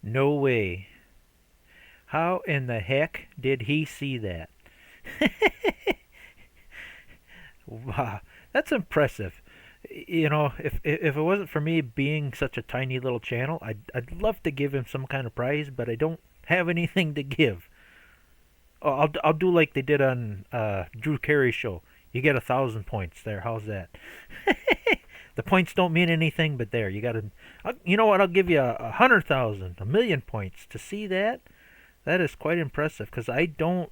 No way. How in the heck did he see that? Wow, that's impressive. You know, if it wasn't for me being such a tiny little channel, I'd love to give him some kind of prize, but I don't have anything to give. Oh, I'll do like they did on Drew Carey's show. You get 1,000 points there. How's that? The points don't mean anything, but there you got to. You know what? I'll give you 100,000, 1,000,000 points to see that. That is quite impressive because I don't.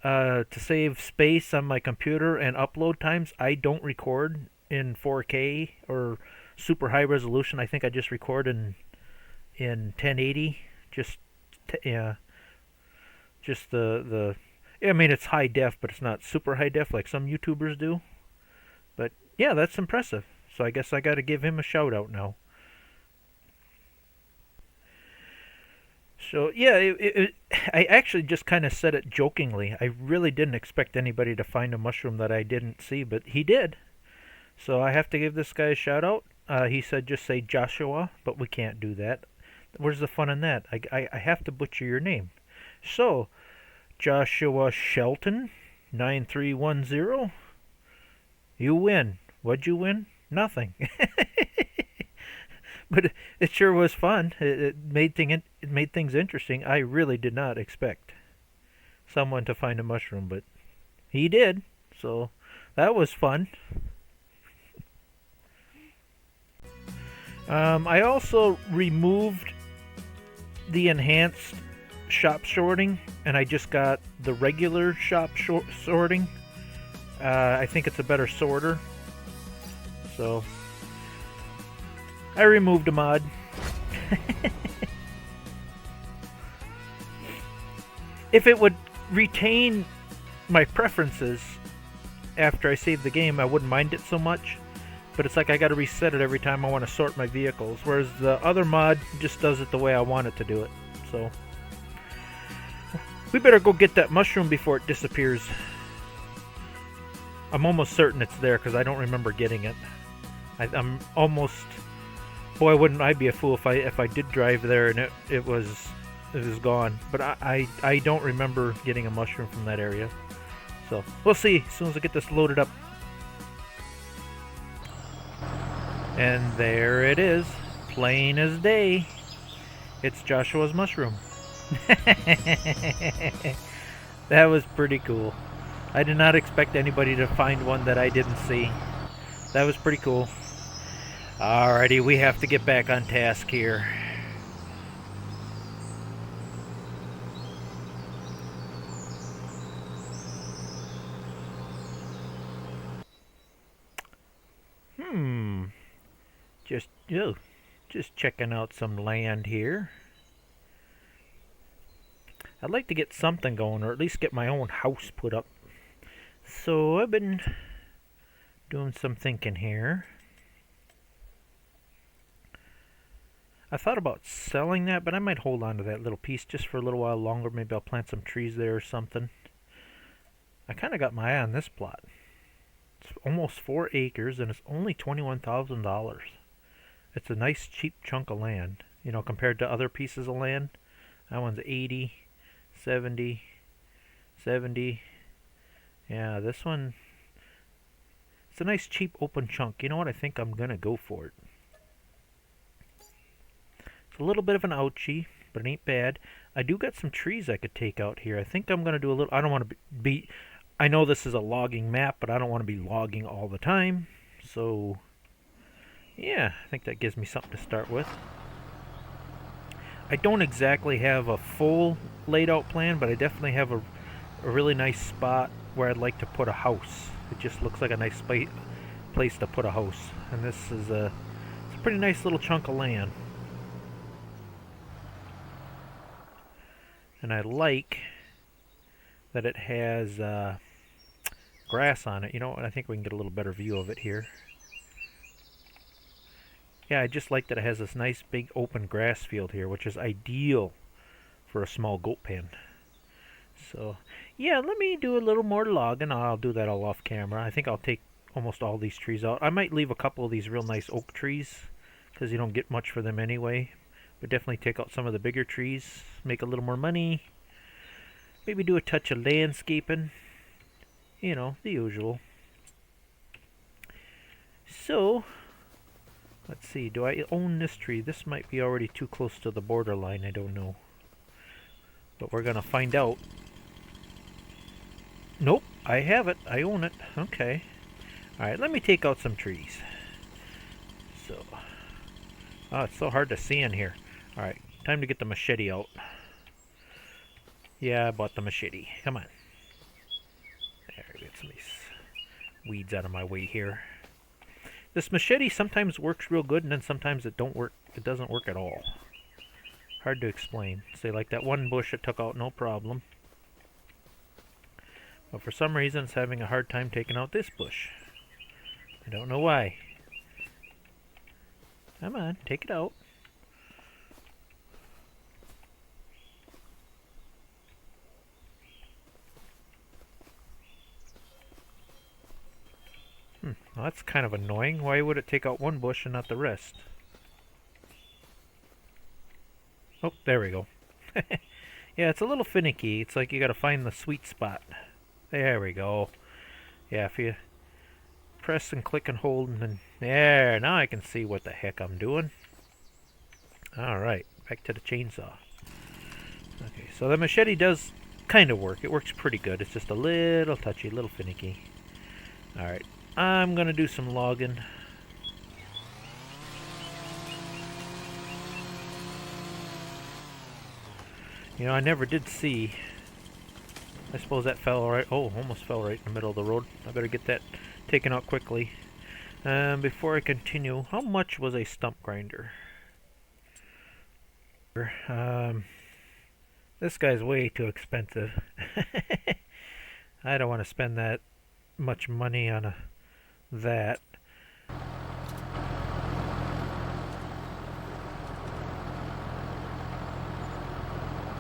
To save space on my computer and upload times, I don't record in 4K or super high resolution. I think I just record in 1080. Just yeah, just the. I mean, it's high def, but it's not super high def like some YouTubers do. But yeah, that's impressive. So I guess I got to give him a shout out now. So yeah, I actually just kind of said it jokingly. I really didn't expect anybody to find a mushroom that I didn't see, but he did. So I have to give this guy a shout out. He said just say Joshua, but we can't do that. Where's the fun in that? I have to butcher your name. So Joshua Shelton, 9310. You win. What'd you win? Nothing. But it sure was fun. It made things interesting. I really did not expect someone to find a mushroom, but he did. So that was fun. I also removed the enhanced shop sorting, and I just got the regular sorting. I think it's a better sorter. So I removed a mod. If it would retain my preferences after I save the game, I wouldn't mind it so much. But it's like I gotta reset it every time I want to sort my vehicles, whereas the other mod just does it the way I want it to do it. So we better go get that mushroom before it disappears. I'm almost certain it's there because I don't remember getting it. I'm almost. Boy, wouldn't I be a fool if I did drive there and it was gone. But I don't remember getting a mushroom from that area. So we'll see as soon as I get this loaded up. And there it is, plain as day. It's Joshua's mushroom. That was pretty cool. I did not expect anybody to find one that I didn't see. That was pretty cool. Alrighty, we have to get back on task here. Just just checking out some land here. I'd like to get something going, or at least get my own house put up. So I've been doing some thinking here. I thought about selling that, but I might hold on to that little piece just for a little while longer. Maybe I'll plant some trees there or something. I kind of got my eye on this plot. It's almost 4 acres and it's only $21,000. It's a nice cheap chunk of land, you know, compared to other pieces of land. That one's 80, 70, 70. Yeah, this one, it's a nice cheap open chunk. You know what? I think I'm going to go for it. It's a little bit of an ouchie, but it ain't bad. I do got some trees I could take out here. I think I'm going to do a little, I don't want to be, I know this is a logging map, but I don't want to be logging all the time. So, yeah, I think that gives me something to start with. I don't exactly have a full laid out plan, but I definitely have a really nice spot where I'd like to put a house. It just looks like a nice place to put a house. And this is it's a pretty nice little chunk of land. And I like that it has grass on it. You know, and I think we can get a little better view of it here. Yeah, I just like that it has this nice big open grass field here, which is ideal for a small goat pen. So, yeah, let me do a little more logging. I'll do that all off camera. I think I'll take almost all these trees out. I might leave a couple of these real nice oak trees, because you don't get much for them anyway. But definitely take out some of the bigger trees, make a little more money. Maybe do a touch of landscaping. You know, the usual. So, let's see, do I own this tree? This might be already too close to the borderline, I don't know. But we're gonna find out. Nope, I have it. I own it. Okay. Alright, let me take out some trees. So, oh, it's so hard to see in here. Alright, time to get the machete out. Yeah, I bought the machete. Come on. There, get some of these weeds out of my way here. This machete sometimes works real good, and then sometimes it don't work. It doesn't work at all. Hard to explain. Say like that one bush it took out no problem. But for some reason it's having a hard time taking out this bush. I don't know why. Come on, take it out. Well, that's kind of annoying. Why would it take out one bush and not the rest? Oh, there we go. Yeah, it's a little finicky. It's like you gotta find the sweet spot. There we go. Yeah, if you press and click and hold and then... There, now I can see what the heck I'm doing. Alright, back to the chainsaw. Okay, so the machete does kind of work. It works pretty good. It's just a little touchy, a little finicky. Alright, I'm gonna do some logging. You know, I never did see... I suppose that fell right... Oh, almost fell right in the middle of the road. I better get that taken out quickly. Before I continue, how much was a stump grinder? This guy's way too expensive. I don't want to spend that much money on that.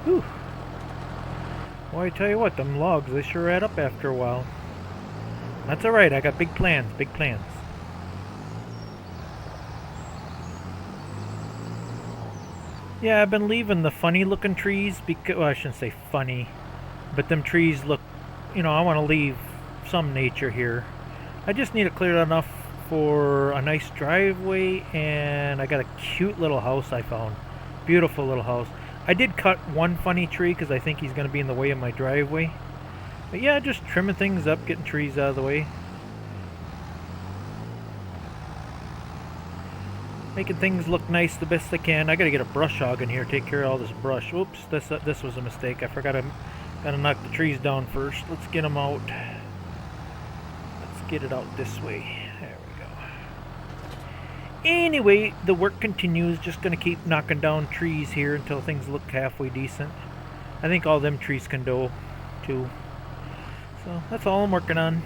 Whew. Well, I tell you what, them logs, they sure add up after a while. That's alright, I got big plans, big plans. Yeah, I've been leaving the funny looking trees because, well, I shouldn't say funny, but them trees look, you know, I want to leave some nature here. I just need it cleared enough for a nice driveway, and I got a cute little house I found. Beautiful little house. I did cut one funny tree because I think he's going to be in the way of my driveway. But yeah, just trimming things up, getting trees out of the way. Making things look nice the best I can. I gotta get a brush hog in here, take care of all this brush. Oops, this was a mistake. I forgot I gotta knock the trees down first. Let's get them out. Let's get it out this way. There we go. Anyway, the work continues. Just gonna keep knocking down trees here until things look halfway decent. I think all them trees can do too. So that's all I'm working on.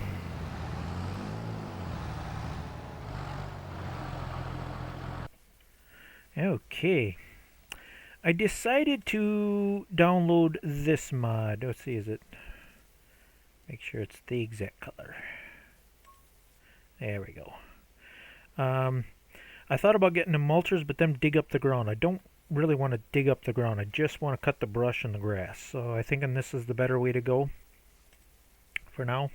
Okay, I decided to download this mod. Let's see, is it? Make sure it's the exact color. There we go. I thought about getting the mulchers, but them dig up the ground. I don't really want to dig up the ground. I just want to cut the brush and the grass. So I think this is the better way to go for now.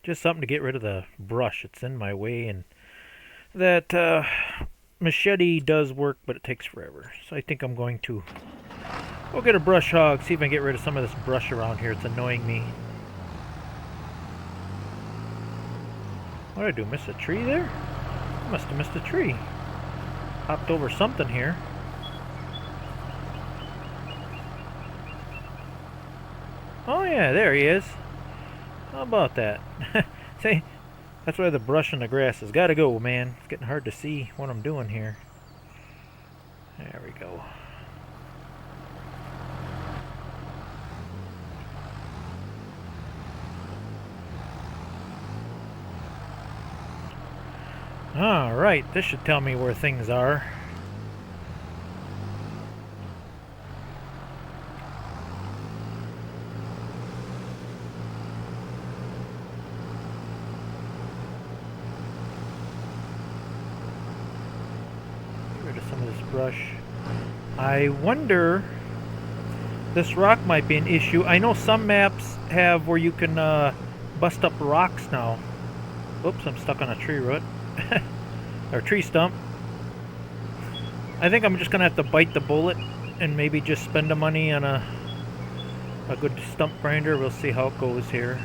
Just something to get rid of the brush. It's in my way, and that machete does work, but it takes forever. So I think I'm going to go get a brush hog, see if I can get rid of some of this brush around here. It's annoying me. What did I do? Miss a tree there? I must have missed a tree. Hopped over something here. Oh yeah, there he is. How about that? See, that's why the brush and the grass has got to go, man. It's getting hard to see what I'm doing here. There we go. Alright, this should tell me where things are. Brush. I wonder, this rock might be an issue. I know some maps have where you can bust up rocks now. Oops, I'm stuck on a tree root. Or tree stump. I think I'm just gonna have to bite the bullet and maybe just spend the money on a good stump grinder. We'll see how it goes here.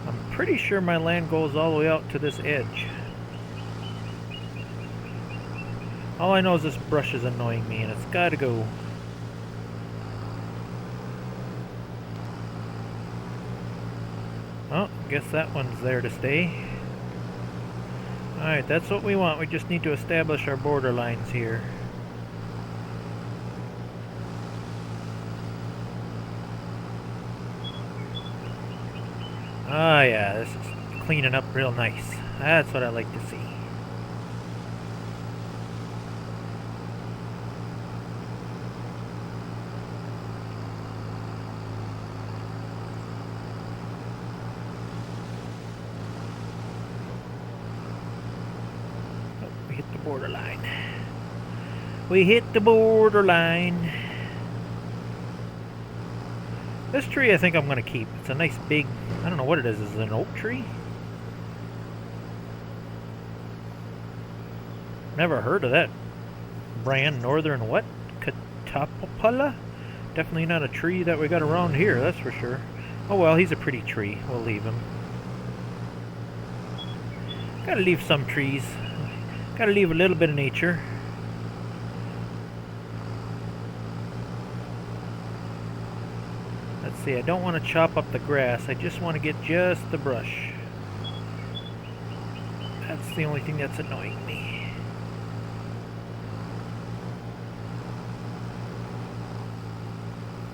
I'm pretty sure my land goes all the way out to this edge. All I know is this brush is annoying me and it's gotta go. Oh, guess that one's there to stay. Alright, that's what we want. We just need to establish our border lines here. Ah, yeah, this is cleaning up real nice. That's what I like to see. Borderline. We hit the borderline. This tree I think I'm going to keep. It's a nice big, I don't know what it is. Is it an oak tree? Never heard of that brand. Northern what? Catapala? Definitely not a tree that we got around here, that's for sure. Oh well, he's a pretty tree. We'll leave him. Gotta leave some trees. Gotta leave a little bit of nature. Let's see, I don't want to chop up the grass. I just want to get just the brush. That's the only thing that's annoying me.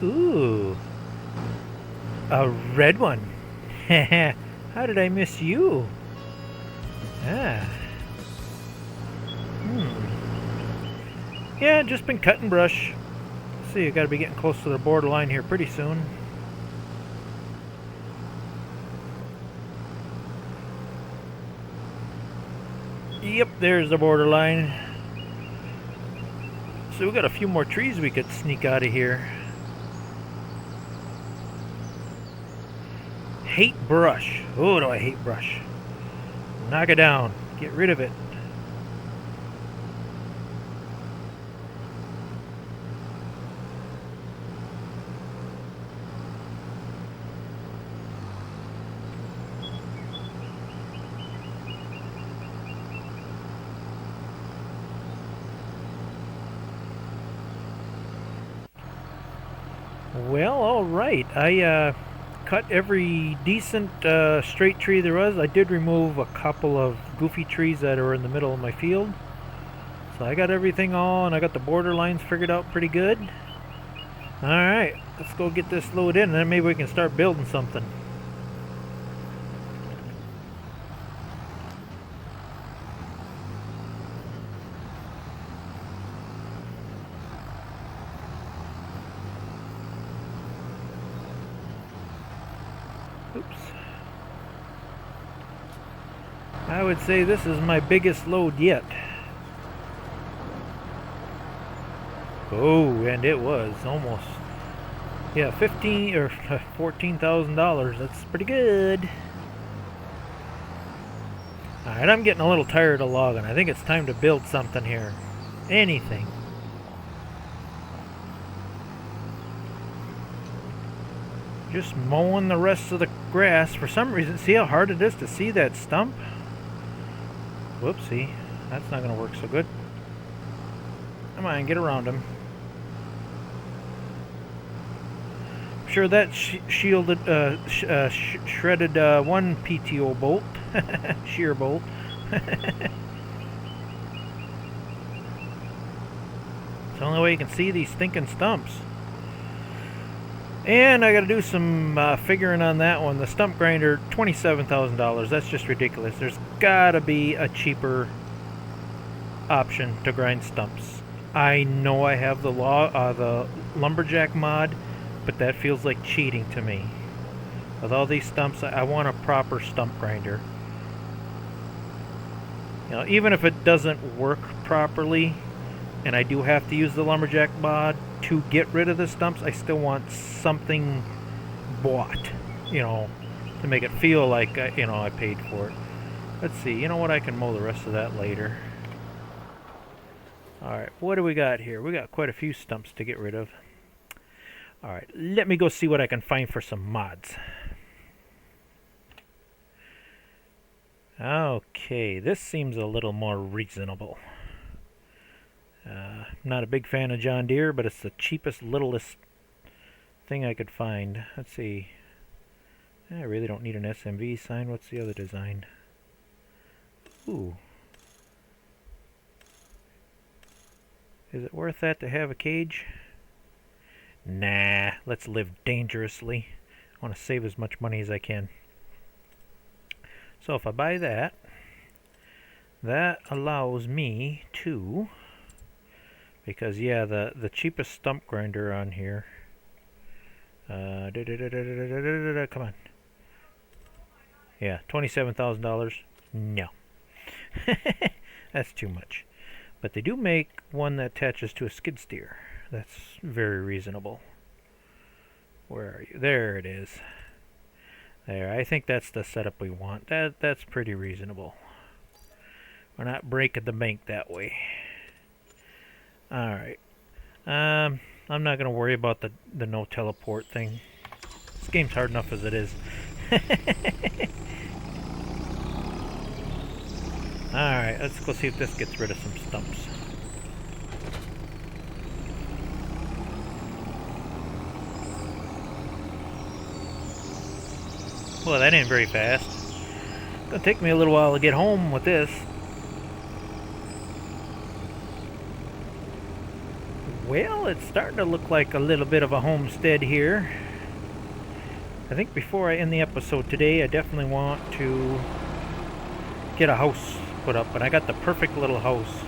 Ooh. A red one. How did I miss you? Ah. Yeah, just been cutting brush. See, I gotta be getting close to the borderline here pretty soon. Yep, there's the borderline. So we got a few more trees we could sneak out of here. Hate brush. Oh, do I hate brush. Knock it down. Get rid of it. Well, alright. I cut every decent straight tree there was. I did remove a couple of goofy trees that are in the middle of my field. So I got everything on. I got the border lines figured out pretty good. Alright, let's go get this load in and then maybe we can start building something. Oops. I would say this is my biggest load yet. Oh, and it was almost, yeah, $15,000 or $14,000. That's pretty good. Alright, I'm getting a little tired of logging. I think it's time to build something here. Anything. Just mowing the rest of the grass. For some reason, see how hard it is to see that stump? Whoopsie. That's not going to work so good. Come on, get around him. I'm sure that shielded, shredded one PTO bolt. Shear bolt. It's the only way you can see these stinking stumps. And I got to do some figuring on that one. The stump grinder, $27,000. That's just ridiculous. There's got to be a cheaper option to grind stumps. I know I have the lumberjack mod, but that feels like cheating to me. With all these stumps, I want a proper stump grinder. You know, even if it doesn't work properly, and I do have to use the lumberjack mod to get rid of the stumps, I still want something bought, you know, to make it feel like, you know, I paid for it. Let's see, you know what, I can mow the rest of that later. Alright, what do we got here? We got quite a few stumps to get rid of. Alright, let me go see what I can find for some mods. Okay, this seems a little more reasonable. Not a big fan of John Deere, but it's the cheapest, littlest thing I could find. Let's see. I really don't need an SMV sign. What's the other design? Ooh. Is it worth that to have a cage? Nah, let's live dangerously. I want to save as much money as I can. So if I buy that, that allows me to, because yeah, the cheapest stump grinder on here, come on, yeah, $27,000, no, that's too much. But they do make one that attaches to a skid steer. That's very reasonable. Where are you? There it is. There, I think that's the setup we want. That's pretty reasonable. We're not breaking the bank that way. Alright. I'm not going to worry about the no teleport thing. This game's hard enough as it is. Alright, let's go see if this gets rid of some stumps. Well, that ain't very fast. It's gonna take me a little while to get home with this. Well, it's starting to look like a little bit of a homestead here. I think before I end the episode today, I definitely want to get a house put up, but I got the perfect little house.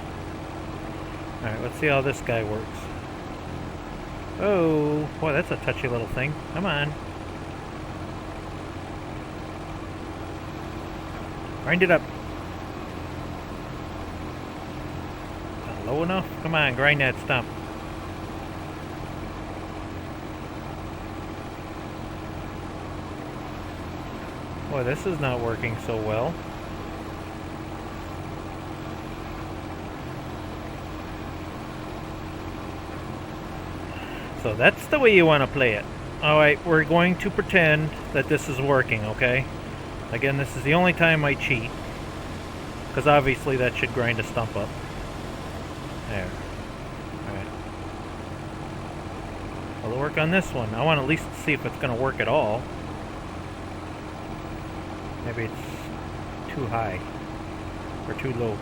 Alright, let's see how this guy works. Oh, boy, that's a touchy little thing. Come on. Grind it up. Not low enough? Come on, grind that stump. Boy, this is not working so well. So that's the way you want to play it. Alright, we're going to pretend that this is working, okay? Again, this is the only time I cheat. Because obviously that should grind a stump up. There. Alright. Well, it'll work on this one. I want to at least see if it's going to work at all. Maybe it's too high. Or too low.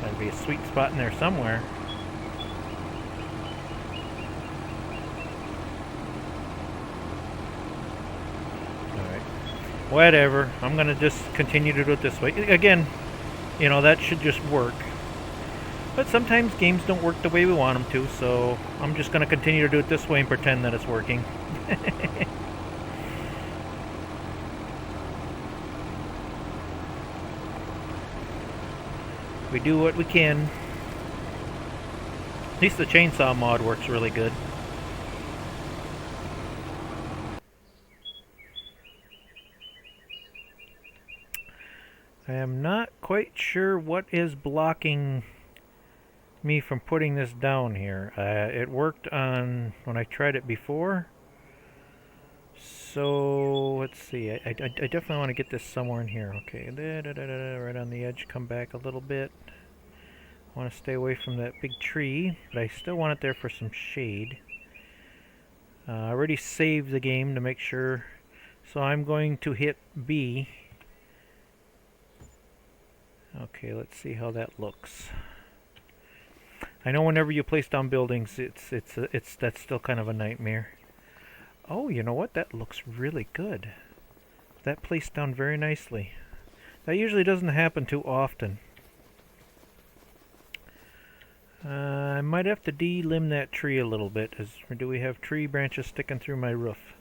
Gotta be a sweet spot in there somewhere. Whatever, I'm gonna just continue to do it this way. Again, you know, that should just work. But sometimes games don't work the way we want them to, so I'm just gonna continue to do it this way and pretend that it's working. We do what we can. At least the chainsaw mod works really good. I am not quite sure what is blocking me from putting this down here. It worked on when I tried it before. So let's see. I definitely want to get this somewhere in here. Okay, right on the edge. Come back a little bit. I want to stay away from that big tree, but I still want it there for some shade. I already saved the game to make sure. So I'm going to hit B. Okay, let's see how that looks. I know whenever you place down buildings, that's still kind of a nightmare. Oh, you know what? That looks really good. That placed down very nicely. That usually doesn't happen too often. I might have to de-limb that tree a little bit. Or do we have tree branches sticking through my roof?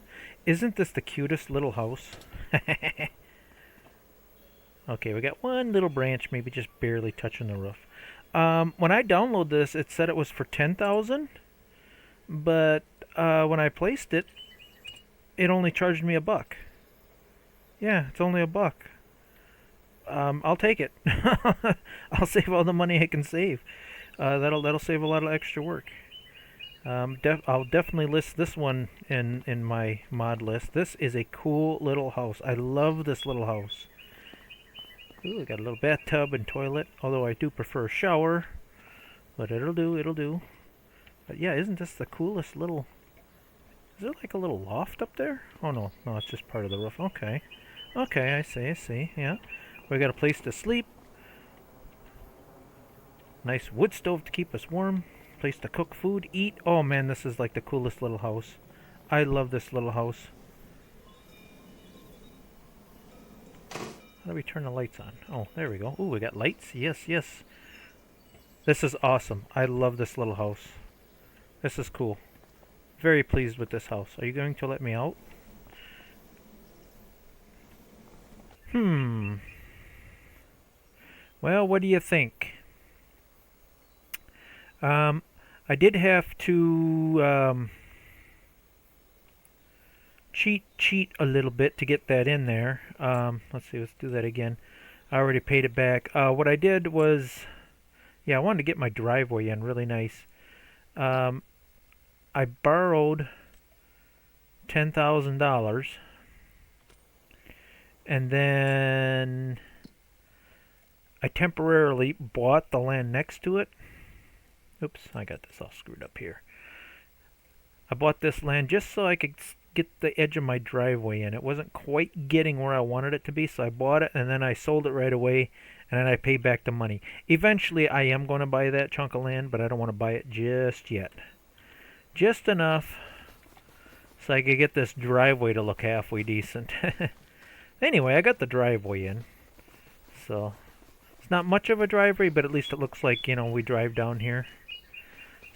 Isn't this the cutest little house? Okay, we got one little branch, maybe just barely touching the roof. When I download this, it said it was for 10,000, but when I placed it, it only charged me $1. Yeah, it's only $1. I'll take it. I'll save all the money I can save. That'll save a lot of extra work. I'll definitely list this one in my mod list. This is a cool little house. I love this little house. Ooh, we got a little bathtub and toilet, although I do prefer a shower. But it'll do, it'll do. But yeah, isn't this the coolest little... Is there like a little loft up there? Oh no, no, it's just part of the roof. Okay. Okay, I see, yeah. We got a place to sleep. Nice wood stove to keep us warm. Place to cook food, eat. Oh man, this is like the coolest little house. I love this little house. How do we turn the lights on? Oh, there we go. Ooh, we got lights. Yes, yes. This is awesome. I love this little house. This is cool. Very pleased with this house. Are you going to let me out? Well, what do you think? I did have to cheat a little bit to get that in there. Let's see, let's do that again. I already paid it back. What I did was, yeah, I wanted to get my driveway in really nice. I borrowed $10,000, and then I temporarily bought the land next to it. Oops, I got this all screwed up here. I bought this land just so I could get the edge of my driveway in. It wasn't quite getting where I wanted it to be, so I bought it and then I sold it right away, and then I paid back the money. Eventually, I am going to buy that chunk of land, but I don't want to buy it just yet. Just enough so I could get this driveway to look halfway decent. Anyway, I got the driveway in. So, it's not much of a driveway, but at least it looks like, you know, we drive down here.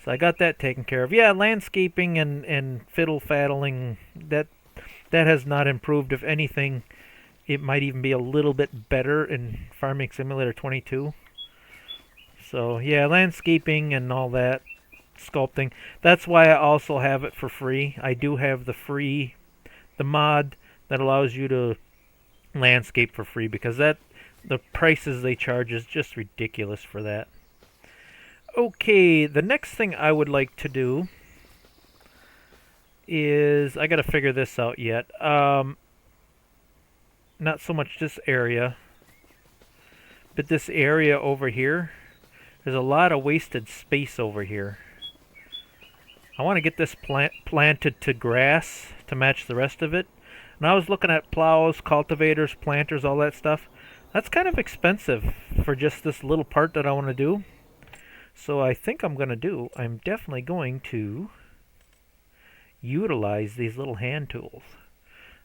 So I got that taken care of. Yeah, landscaping and fiddle-faddling, that has not improved. If anything, it might even be a little bit better in Farming Simulator 22. So, yeah, landscaping and all that, sculpting. That's why I also have it for free. I do have the mod that allows you to landscape for free, because the prices they charge is just ridiculous for that. Okay, the next thing I would like to do is, I gotta figure this out yet. Not so much this area, but this area over here. There's a lot of wasted space over here. I want to get this planted to grass to match the rest of it. And I was looking at plows, cultivators, planters, all that stuff. That's kind of expensive for just this little part that I want to do. So I think I'm definitely going to utilize these little hand tools.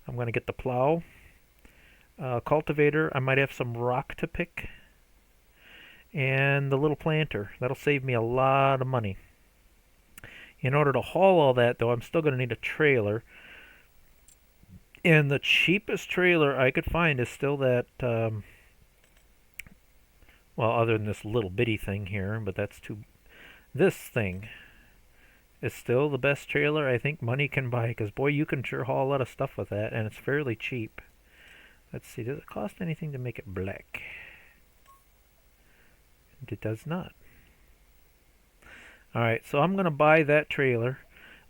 I'm going to get the plow, cultivator. I might have some rock to pick, and the little planter. That'll save me a lot of money. In order to haul all that, though, I'm still going to need a trailer. And the cheapest trailer I could find is still that, well, other than this little bitty thing here, but this thing is still the best trailer I think money can buy, because boy, you can sure haul a lot of stuff with that, and it's fairly cheap. Let's see, does it cost anything to make it black? It does not. Alright, so I'm going to buy that trailer,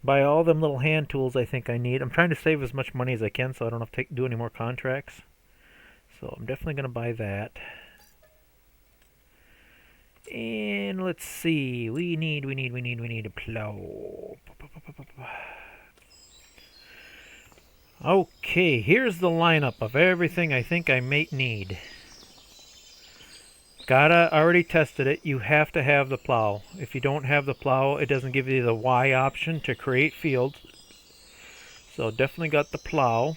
buy all them little hand tools I think I need. I'm trying to save as much money as I can so I don't have to do any more contracts. So I'm definitely going to buy that. And let's see, we need a plow. Okay, here's the lineup of everything I think I may need. Already tested it. You have to have the plow. If you don't have the plow, it doesn't give you the Y option to create fields. So definitely got the plow.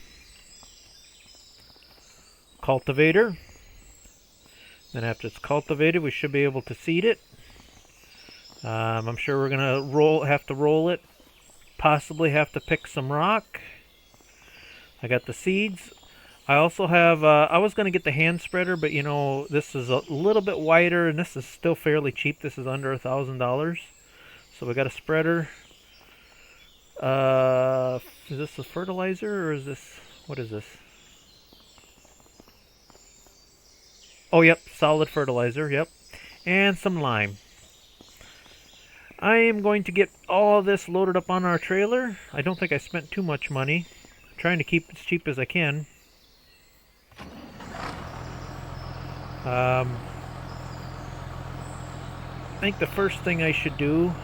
Cultivator. Then after it's cultivated, we should be able to seed it. I'm sure we're gonna have to roll it. Possibly have to pick some rock. I got the seeds. I also have, I was going to get the hand spreader, but you know, this is a little bit wider and this is still fairly cheap. This is under $1,000. So we got a spreader. Is this a fertilizer or is this, what is this? Oh, yep, solid fertilizer, yep. And some lime. I am going to get all this loaded up on our trailer. I don't think I spent too much money. I'm trying to keep it as cheap as I can. I think the first thing I should do,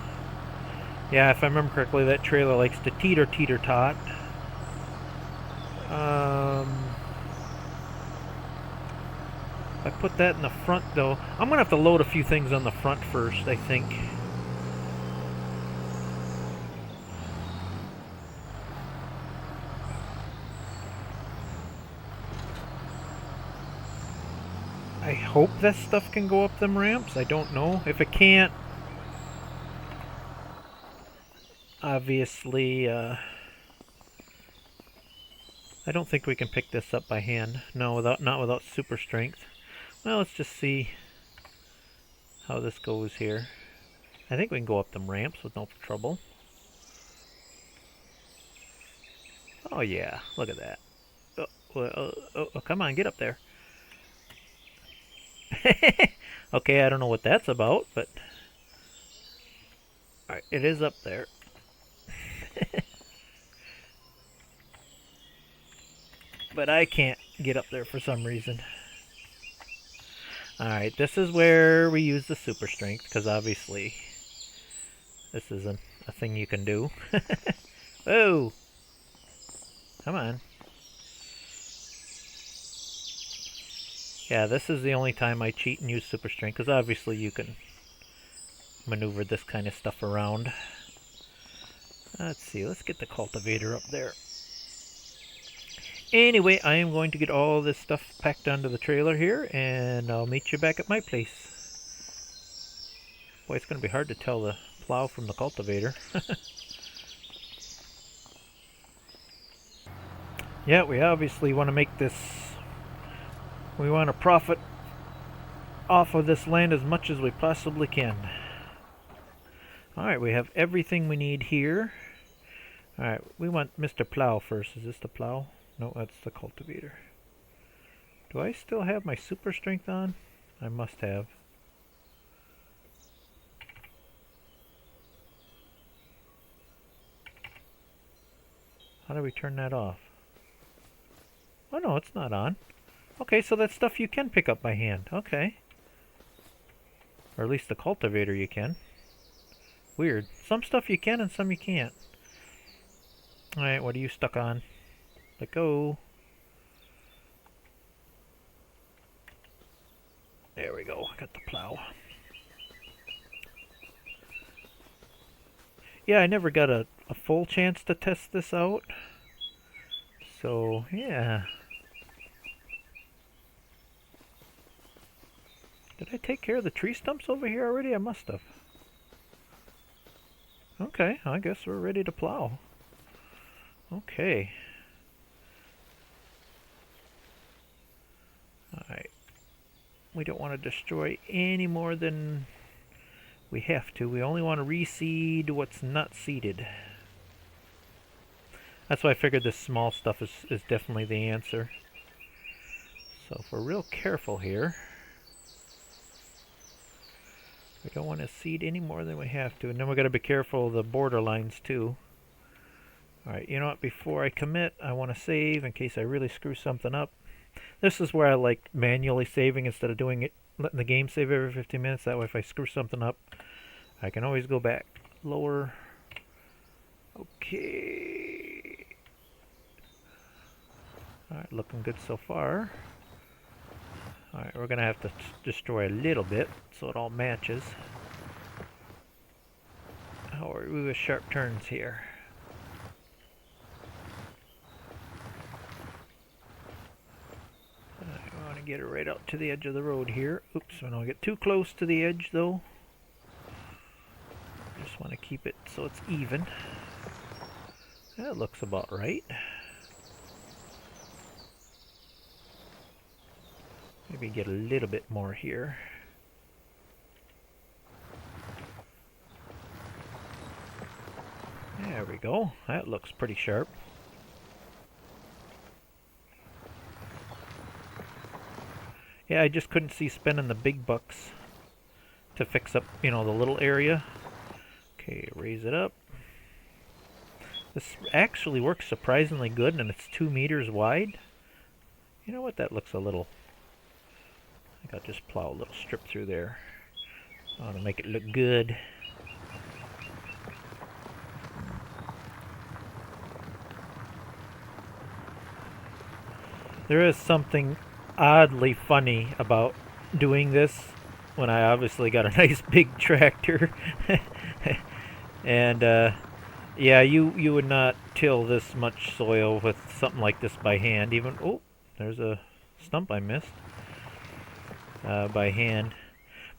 yeah, if I remember correctly, that trailer likes to teeter-tot. If I put that in the front, though, I'm going to have to load a few things on the front first, I think. I hope this stuff can go up them ramps. I don't know. If it can't, obviously, I don't think we can pick this up by hand. No, not without super strength. Well, let's just see how this goes here. I think we can go up them ramps with no trouble. Oh yeah, look at that. Oh, come on, get up there. Okay, I don't know what that's about, but alright, it is up there. But I can't get up there for some reason. Alright, this is where we use the super strength, because obviously this isn't a thing you can do. Oh! Come on. Yeah, this is the only time I cheat and use super strength, because obviously you can maneuver this kind of stuff around. Let's see, let's get the cultivator up there. Anyway, I am going to get all this stuff packed onto the trailer here, and I'll meet you back at my place. Boy, it's going to be hard to tell the plow from the cultivator. Yeah, we obviously want to make this... We want to profit off of this land as much as we possibly can. Alright, we have everything we need here. Alright, we want Mr. Plow first. Is this the plow? No, that's the cultivator. Do I still have my super strength on? I must have. How do we turn that off? Oh no, it's not on. Okay, so that's stuff you can pick up by hand. Okay. Or at least the cultivator you can. Weird. Some stuff you can and some you can't. Alright, what are you stuck on? Let go. There we go. I got the plow. Yeah, I never got a full chance to test this out. So, yeah. Did I take care of the tree stumps over here already? I must have. Okay, I guess we're ready to plow. Okay. Alright. We don't want to destroy any more than we have to. We only want to reseed what's not seeded. That's why I figured this small stuff is definitely the answer. So if we're real careful here, we don't want to seed any more than we have to. And then we got to be careful of the border lines too. Alright, you know what? Before I commit, I want to save in case I really screw something up. This is where I like manually saving instead of doing it, letting the game save every 15 minutes. That way if I screw something up, I can always go back. Lower. Okay. Alright, looking good so far. Alright, we're going to have to destroy a little bit so it all matches. How are we with sharp turns here? I want to get it right out to the edge of the road here. Oops, I don't get too close to the edge though. Just want to keep it so it's even. That looks about right. Maybe get a little bit more here. There we go. That looks pretty sharp. Yeah, I just couldn't see spending the big bucks to fix up, you know, the little area. Okay, raise it up. This actually works surprisingly good, and it's 2 meters wide. You know what? That looks a little... I think I'll just plow a little strip through there. I want to make it look good. There is something oddly funny about doing this when I obviously got a nice big tractor. And yeah, you would not till this much soil with something like this by hand. Even, oh, there's a stump I missed by hand.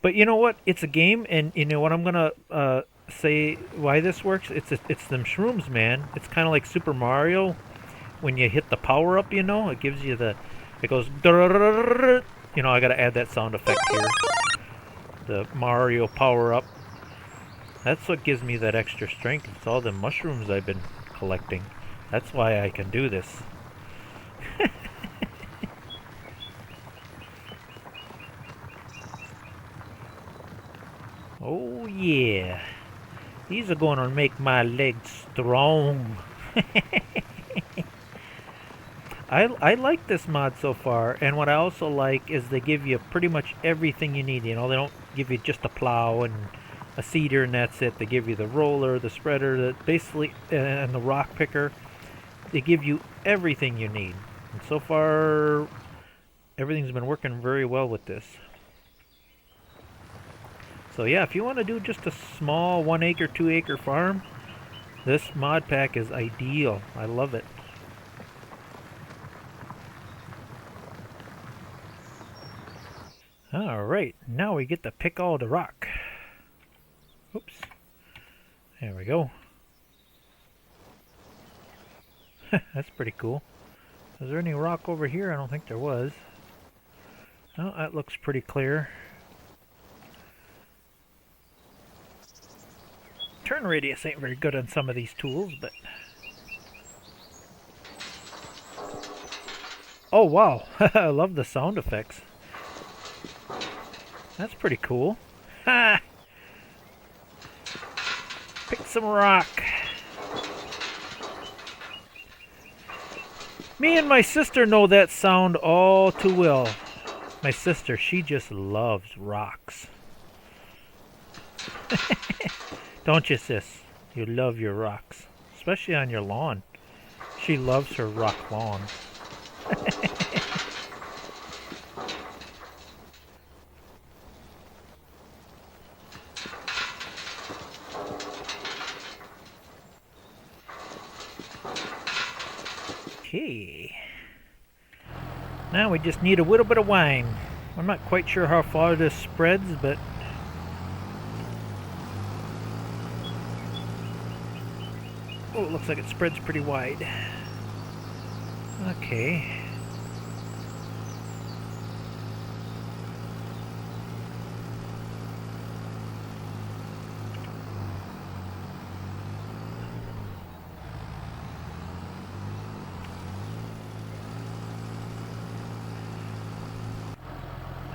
But you know what? It's a game, and you know what I'm gonna say why this works. It's them shrooms, man. It's kind of like Super Mario. When you hit the power up, you know, it gives you the, it goes, you know, I gotta add that sound effect here. The Mario power up. That's what gives me that extra strength. It's all the mushrooms I've been collecting. That's why I can do this. Oh yeah. These are gonna make my legs strong. I like this mod so far, and what I also like is they give you pretty much everything you need. You know, they don't give you just a plow and a seeder and that's it. They give you the roller, the spreader, basically, and the rock picker. They give you everything you need. And so far, everything's been working very well with this. So yeah, if you want to do just a small 1 acre, 2 acre farm, this mod pack is ideal. I love it. Alright, now we get to pick all the rock. Oops. There we go. That's pretty cool. Is there any rock over here? I don't think there was. Oh, that looks pretty clear. Turn radius ain't very good on some of these tools, but... Oh, wow. I love the sound effects. That's pretty cool. Ha! Pick some rock. Me and my sister know that sound all too well. My sister, she just loves rocks. Don't you, sis? You love your rocks. Especially on your lawn. She loves her rock lawn. Okay. Now we just need a little bit of wine. I'm not quite sure how far this spreads, but... Oh, it looks like it spreads pretty wide. Okay.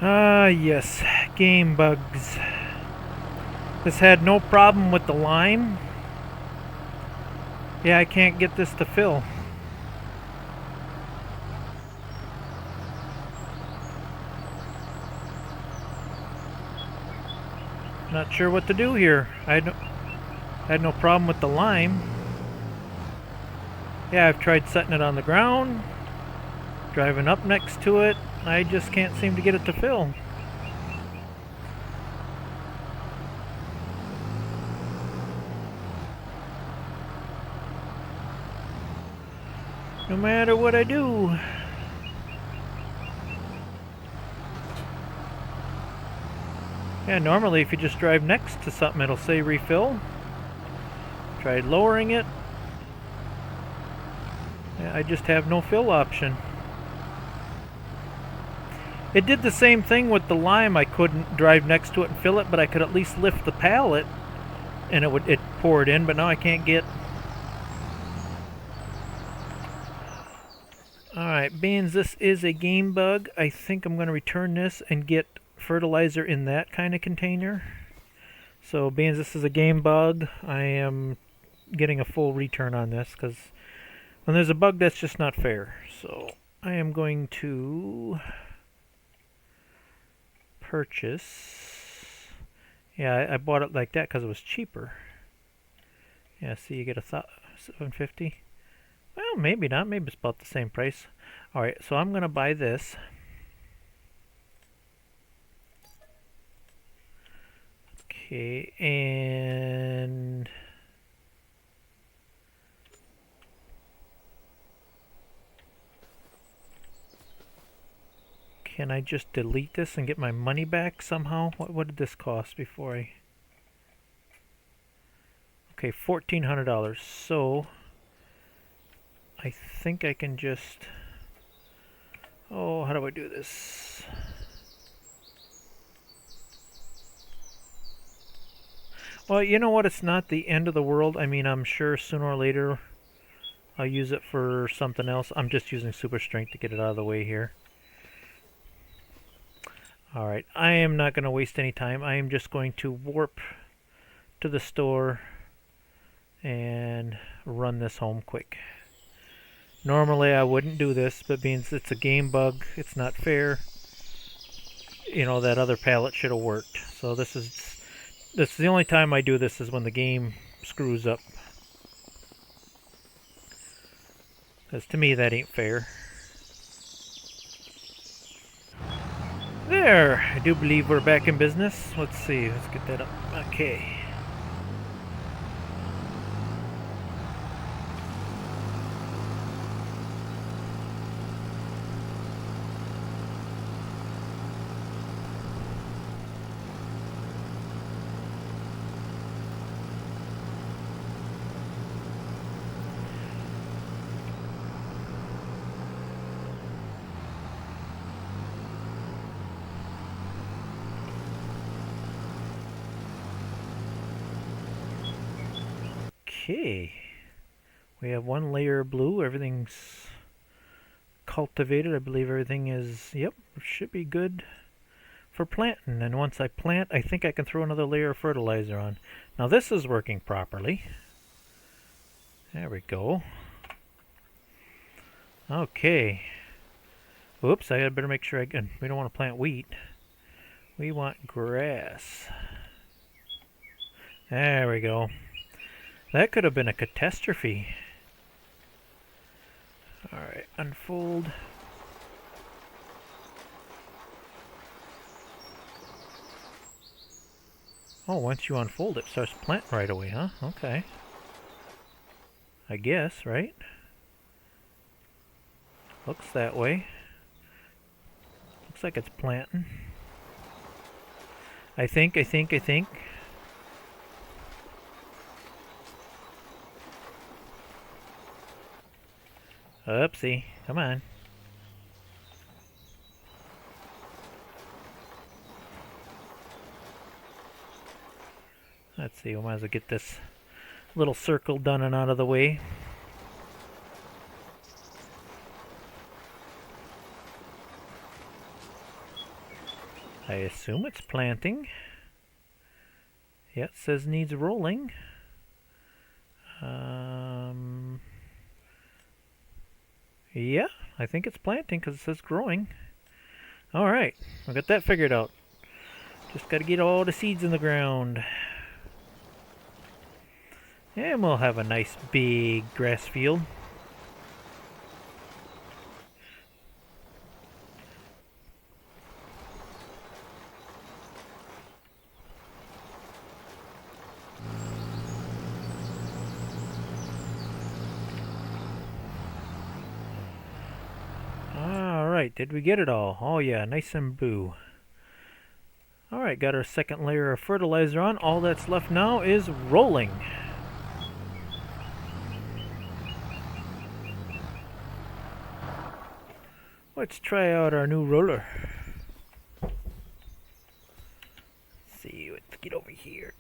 Ah, yes, game bugs. This had no problem with the lime. Yeah, I can't get this to fill. Not sure what to do here. I had no problem with the lime. Yeah, I've tried setting it on the ground, driving up next to it. I just can't seem to get it to fill. No matter what I do. Yeah, normally if you just drive next to something, it'll say refill. Tried lowering it. Yeah, I just have no fill option. It did the same thing with the lime. I couldn't drive next to it and fill it, but I could at least lift the pallet and it poured in, but now I can't get... Alright, beans, this is a game bug. I think I'm going to return this and get fertilizer in that kind of container. So, beans, this is a game bug. I am getting a full return on this because when there's a bug, that's just not fair. So, I am going to purchase... Yeah, I bought it like that because it was cheaper. Yeah, see, you get a $7.50. Well, maybe not. Maybe it's about the same price. Alright, so I'm going to buy this. Okay, and... Can I just delete this and get my money back somehow? What did this cost before I... Okay, $1,400. So... I think I can just... Oh, how do I do this? Well, you know what? It's not the end of the world. I mean, I'm sure sooner or later I'll use it for something else. I'm just using super strength to get it out of the way here. Alright, I am not going to waste any time. I am just going to warp to the store and run this home quick. Normally I wouldn't do this, but being it's a game bug, it's not fair. You know, that other pallet should have worked. So this is the only time I do this is when the game screws up. Because to me that ain't fair. There! I do believe we're back in business. Let's see, let's get that up. Okay. Okay, we have one layer of blue. Everything's cultivated. I believe everything is, yep, should be good for planting. And once I plant, I think I can throw another layer of fertilizer on. Now this is working properly. There we go. Okay. Whoops, I better make sure we don't want to plant wheat. We want grass. There we go. That could have been a catastrophe. Alright, unfold. Oh, once you unfold it, it starts planting right away, huh? Okay. I guess, right? Looks that way. Looks like it's planting. I think. Oopsie. Come on. Let's see. We might as well get this little circle done and out of the way. I assume it's planting. Yeah, it says needs rolling. Yeah, I think it's planting because it says growing. Alright, we got that figured out. Just got to get all the seeds in the ground. And we'll have a nice big grass field. Alright, did we get it all? Oh yeah, nice and blue. Alright, got our second layer of fertilizer on. All that's left now is rolling. Let's try out our new roller. get over here.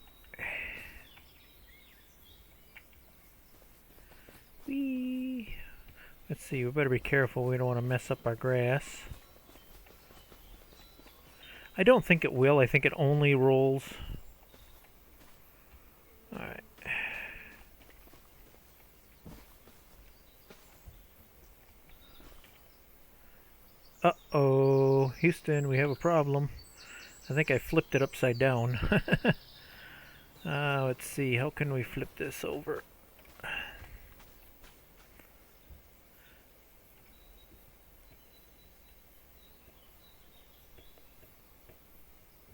Whee! Let's see, we better be careful. We don't want to mess up our grass. I don't think it will. I think it only rolls. Alright. Uh-oh. Houston, we have a problem. I think I flipped it upside down. Let's see. How can we flip this over?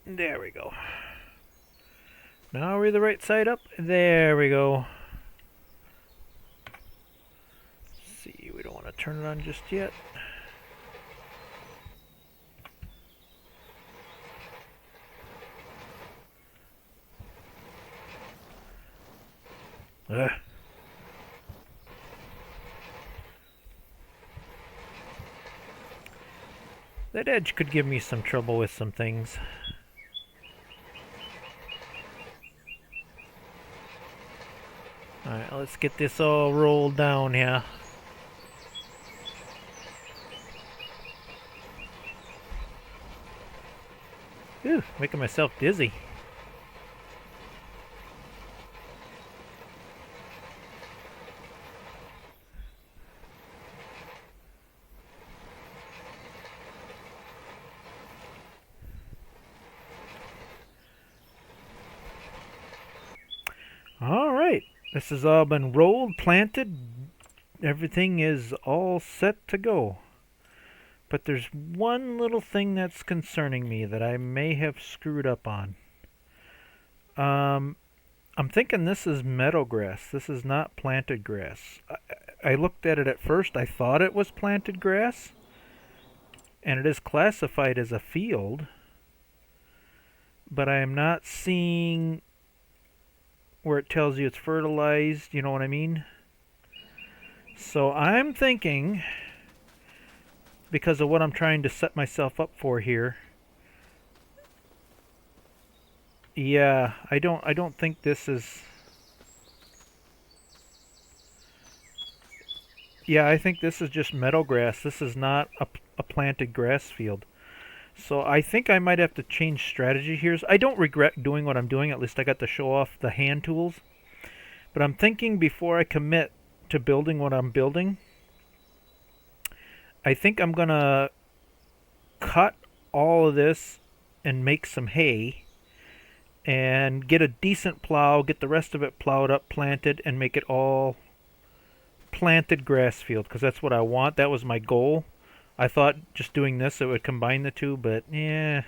There we go. Now we're the right side up. There we go. Let's see, we don't want to turn it on just yet. Ugh. That edge could give me some trouble with some things. Alright, let's get this all rolled down here. Ooh, making myself dizzy. Alright, this has all been rolled, planted. Everything is all set to go. But there's one little thing that's concerning me that I may have screwed up on. I'm thinking this is meadow grass. This is not planted grass. I looked at it at first. I thought it was planted grass. And it is classified as a field. But I am not seeing where it tells you it's fertilized. You know what I mean? So I'm thinking, because of what I'm trying to set myself up for here, yeah, I don't think this is. Yeah, I think this is just meadow grass. This is not a planted grass field. So I think I might have to change strategy here. I don't regret doing what I'm doing. At least I got to show off the hand tools. But I'm thinking before I commit to building what I'm building, I think I'm going to cut all of this and make some hay and get a decent plow, get the rest of it plowed up, planted, and make it all planted grass field, because that's what I want. That was my goal. I thought just doing this it would combine the two, but yeah,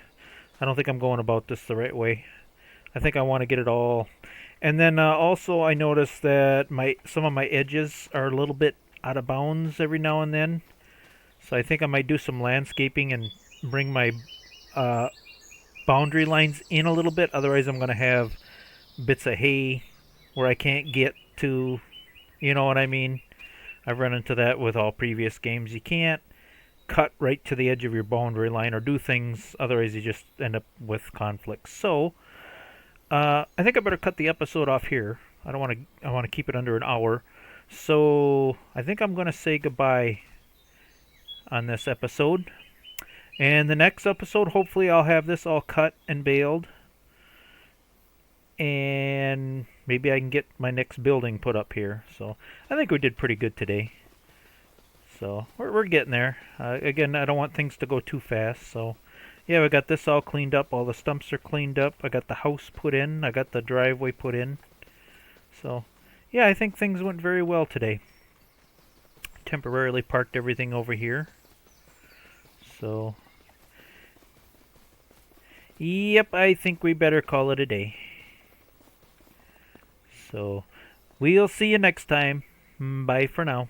I don't think I'm going about this the right way. I think I want to get it all. And then also I noticed that some of my edges are a little bit out of bounds every now and then. So I think I might do some landscaping and bring my boundary lines in a little bit. Otherwise I'm going to have bits of hay where I can't get to, you know what I mean? I've run into that with all previous games. You can't cut right to the edge of your boundary line or do things, otherwise you just end up with conflicts. So I think I better cut the episode off here. I want to keep it under an hour. So I think I'm going to say goodbye on this episode. And the next episode, hopefully I'll have this all cut and baled. And maybe I can get my next building put up here. So I think we did pretty good today. So we're getting there. Again, I don't want things to go too fast. So yeah, we got this all cleaned up. All the stumps are cleaned up. I got the house put in. I got the driveway put in. So yeah, I think things went very well today. Temporarily parked everything over here. So yep, I think we better call it a day. So we'll see you next time. Bye for now.